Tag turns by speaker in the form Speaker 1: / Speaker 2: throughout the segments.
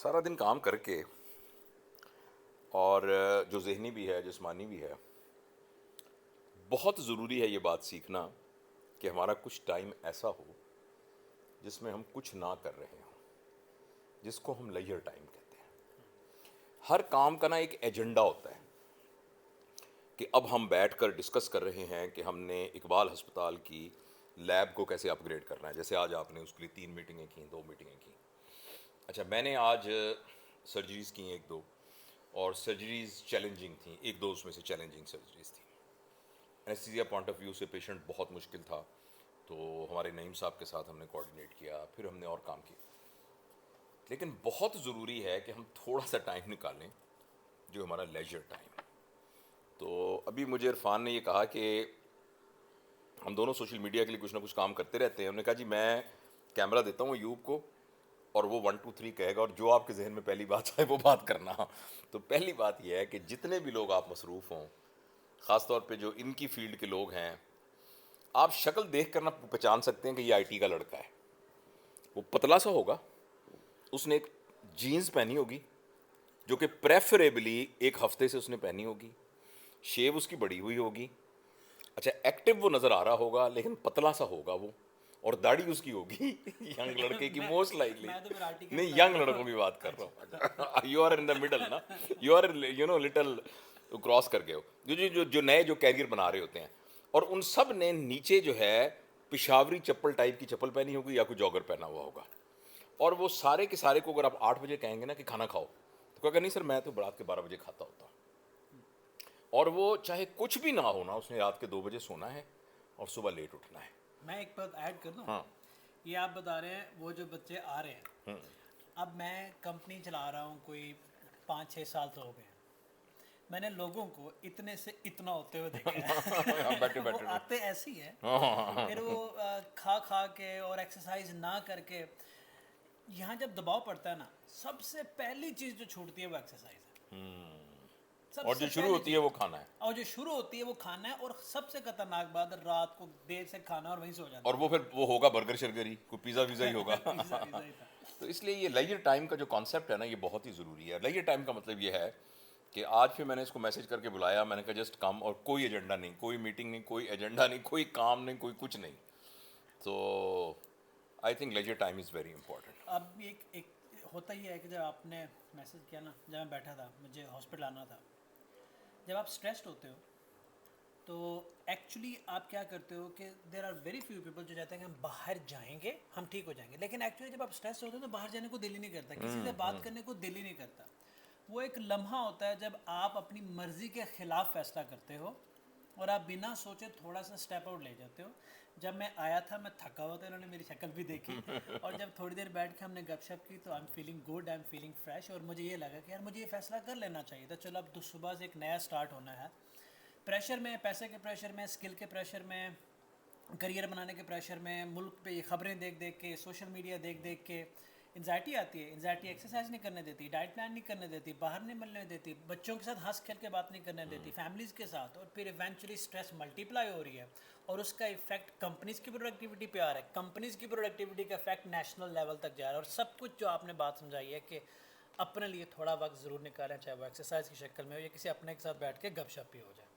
Speaker 1: سارا دن کام کر کے اور جو ذہنی بھی ہے جسمانی بھی ہے، بہت ضروری ہے یہ بات سیکھنا کہ ہمارا کچھ ٹائم ایسا ہو جس میں ہم کچھ نہ کر رہے ہوں، جس کو ہم لیجر ٹائم کہتے ہیں۔ ہر کام کا نا ایک ایجنڈا ہوتا ہے کہ اب ہم بیٹھ کر ڈسکس کر رہے ہیں کہ ہم نے اقبال ہسپتال کی لیب کو کیسے اپ گریڈ کرنا ہے۔ جیسے آج آپ نے اس کے لیے 3 میٹنگیں کیں، 2 میٹنگیں کیں۔ اچھا، میں نے آج سرجریز کی 1-2، اور سرجریز چیلنجنگ تھیں، 1-2 اس میں سے چیلنجنگ سرجریز تھیں۔ انیستھیزیا پوائنٹ آف ویو سے پیشنٹ بہت مشکل تھا، تو ہمارے نعیم صاحب کے ساتھ ہم نے کوآرڈینیٹ کیا، پھر ہم نے اور کام کیا۔ لیکن بہت ضروری ہے کہ ہم تھوڑا سا ٹائم نکالیں جو ہمارا لیجر ٹائم۔ تو ابھی مجھے عرفان نے یہ کہا کہ ہم دونوں سوشل میڈیا کے لیے کچھ نہ کچھ کام کرتے رہتے ہیں۔ انہوں نے کہا جی میں کیمرہ دیتا ہوں ایوب کو، اور وہ 1 2 3 کہے گا، اور جو آپ کے ذہن میں پہلی بات آئے وہ بات کرنا۔ تو پہلی بات یہ ہے کہ جتنے بھی لوگ آپ مصروف ہوں، خاص طور پہ جو ان کی فیلڈ کے لوگ ہیں، آپ شکل دیکھ کر نہ پہچان سکتے ہیں کہ یہ IT کا لڑکا ہے۔ وہ پتلا سا ہوگا، اس نے ایک جینز پہنی ہوگی جو کہ پریفریبلی 1 ہفتے سے اس نے پہنی ہوگی، شیو اس کی بڑی ہوئی ہوگی، اچھا ایکٹیو وہ نظر آ رہا ہوگا لیکن پتلا سا ہوگا وہ، اور داڑھی اس کی ہوگی ینگ لڑکے کی موسٹ لائکلی۔ نہیں، ینگ لڑکوں کی بات کر رہا ہوں۔ You are in the middle نا، یو آر لٹل کراس کر گئے ہو، جو نئے جو کیریئر بنا رہے ہوتے ہیں، اور ان سب نے نیچے جو ہے پشاوری چپل ٹائپ کی چپل پہنی ہوگی یا کوئی جاگر پہنا ہوا ہوگا، اور وہ سارے کے سارے کو اگر آپ 8 بجے کہیں گے نا کہ کھانا کھاؤ، تو کہا کہ نہیں سر میں تو رات کے 12 بجے کھاتا ہوتا ہوں۔ اور وہ چاہے کچھ بھی نہ ہونا، اس نے رات کے 2 بجے سونا ہے اور صبح لیٹ اٹھنا ہے۔
Speaker 2: میں ایک بات ایڈ کر دوں،
Speaker 1: ہاں،
Speaker 2: یہ آپ بتا رہے ہیں وہ جو بچے آ رہے ہیں، اب میں کمپنی چلا رہا ہوں کوئی 5-6 سال تو ہو گئے ہیں، میں نے لوگوں کو اتنے سے اتنا ہوتے ہوئے دیکھا ہے۔
Speaker 1: بیٹھے
Speaker 2: وہ
Speaker 1: بیٹھے
Speaker 2: آتے ایسی ہیں، پھر وہ کھا کے اور ایکسرسائز نہ کر کے، یہاں جب دباؤ پڑتا ہے نا، سب سے پہلی چیز جو چھوٹتی ہے وہ ایکسرسائز ہے،
Speaker 1: اور جو شروع ہوتی ہے وہ کھانا ہے،
Speaker 2: اور جو شروع ہوتی ہے وہ کھانا ہے، اور سب سے خطرناک بات رات کو دیر سے کھانا اور وہیں سو جانا۔
Speaker 1: اور وہ پھر وہ ہوگا برگر شرگر ہی، کوئی پیزا ویزا ہی ہوگا۔
Speaker 2: پیزا ہی تھا۔
Speaker 1: تو اس لیے یہ لیجر ٹائم کا جو کانسیپٹ ہے نا، یہ بہت ہی ضروری ہے۔ لیجر ٹائم کا مطلب یہ ہے کہ آج پھر میں نے اس کو میسج کر کے بلایا، میں نے کہا جسٹ کم، اور کوئی ایجنڈا نہیں، کوئی میٹنگ نہیں، کوئی ایجنڈا نہیں، کوئی کام نہیں، کوئی کچھ نہیں۔ تو I think leisure time is very important.
Speaker 2: اب ایک ہوتا ہی ہے کہ جب آپ نے میسج کیا نا، جب میں بیٹھا تھا، مجھے ہاسپٹل آنا تھا، جب آپ اسٹریسڈ ہوتے ہو تو ایکچولی آپ کیا کرتے ہو کہ there are very few people جو چاہتے ہیں کہ ہم باہر جائیں گے، ہم ٹھیک ہو جائیں گے، لیکن ایکچولی جب آپ اسٹریس ہوتے ہو تو باہر جانے کو دل ہی نہیں کرتا، کسی سے بات کرنے کو دل ہی نہیں کرتا۔ وہ ایک لمحہ ہوتا ہے جب آپ اپنی مرضی کے خلاف فیصلہ کرتے ہو اور آپ بنا سوچے تھوڑا سا اسٹیپ آؤٹ لے جاتے ہو۔ جب میں آیا تھا میں تھکا ہوا تھا، انہوں نے میری شکل بھی دیکھی، اور جب تھوڑی دیر بیٹھ کے ہم نے گپ شپ کی تو I am feeling good, I am feeling fresh, اور مجھے یہ لگا کہ یار مجھے یہ فیصلہ کر لینا چاہیے تھا، چلو اب صبح سے ایک نیا سٹارٹ ہونا ہے۔ پریشر میں، پیسے کے پریشر میں، اسکل کے پریشر میں، کریئر بنانے کے پریشر میں، ملک پہ یہ خبریں دیکھ دیکھ کے، سوشل میڈیا دیکھ دیکھ کے انزائٹی آتی ہے۔ انزائٹی ایکسرسائز نہیں کرنے دیتی، ڈائٹ پلان نہیں کرنے دیتی، باہر نہیں ملنے دیتی، بچوں کے ساتھ ہنس کھیل کے بات نہیں کرنے دیتی، فیملیز کے ساتھ، اور پھر ایونچولی اسٹریس ملٹی پلائی ہو رہی ہے، اور اس کا ایفیکٹ کمپنیز کی پروڈکٹیوٹی پہ آ رہا ہے، کمپنیز کی پروڈکٹیوٹی کا ایفیکٹ نیشنل لیول تک جا رہا ہے، اور سب کچھ جو آپ نے بات سمجھائی ہے کہ اپنے لیے تھوڑا وقت ضرور نکالیں، چاہے وہ ایکسرسائز کی شکل میں ہو یا کسی اپنے کے ساتھ بیٹھ کے گپ شپ بھی ہو جائے۔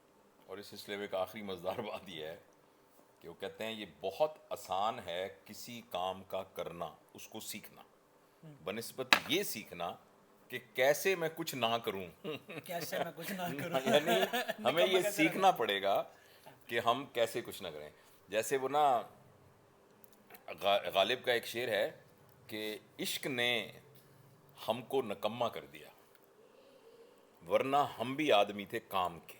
Speaker 1: اور اس سلسلے میں ایک آخری مزدار بات یہ ہے کہ وہ کہتے ہیں یہ بہت آسان ہے کسی کام کا کرنا، اس کو سیکھنا، بنسبت یہ سیکھنا کہ کیسے میں کچھ نہ کروں۔
Speaker 2: کیسے میں کچھ نہ کروں،
Speaker 1: یعنی ہمیں یہ سیکھنا پڑے گا کہ ہم کیسے کچھ نہ کریں۔ جیسے وہ نا غالب کا ایک شعر ہے کہ عشق نے ہم کو نکما کر دیا، ورنہ ہم بھی آدمی تھے کام کے۔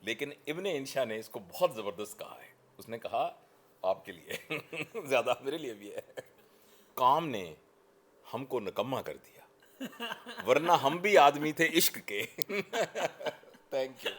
Speaker 1: لیکن ابن انشا نے اس کو بہت زبردست کہا ہے، اس نے کہا آپ کے لیے زیادہ میرے لیے بھی ہے، کام نے ہم کو نکما کر دیا ورنہ ہم بھی آدمی تھے عشق کے۔ Thank you.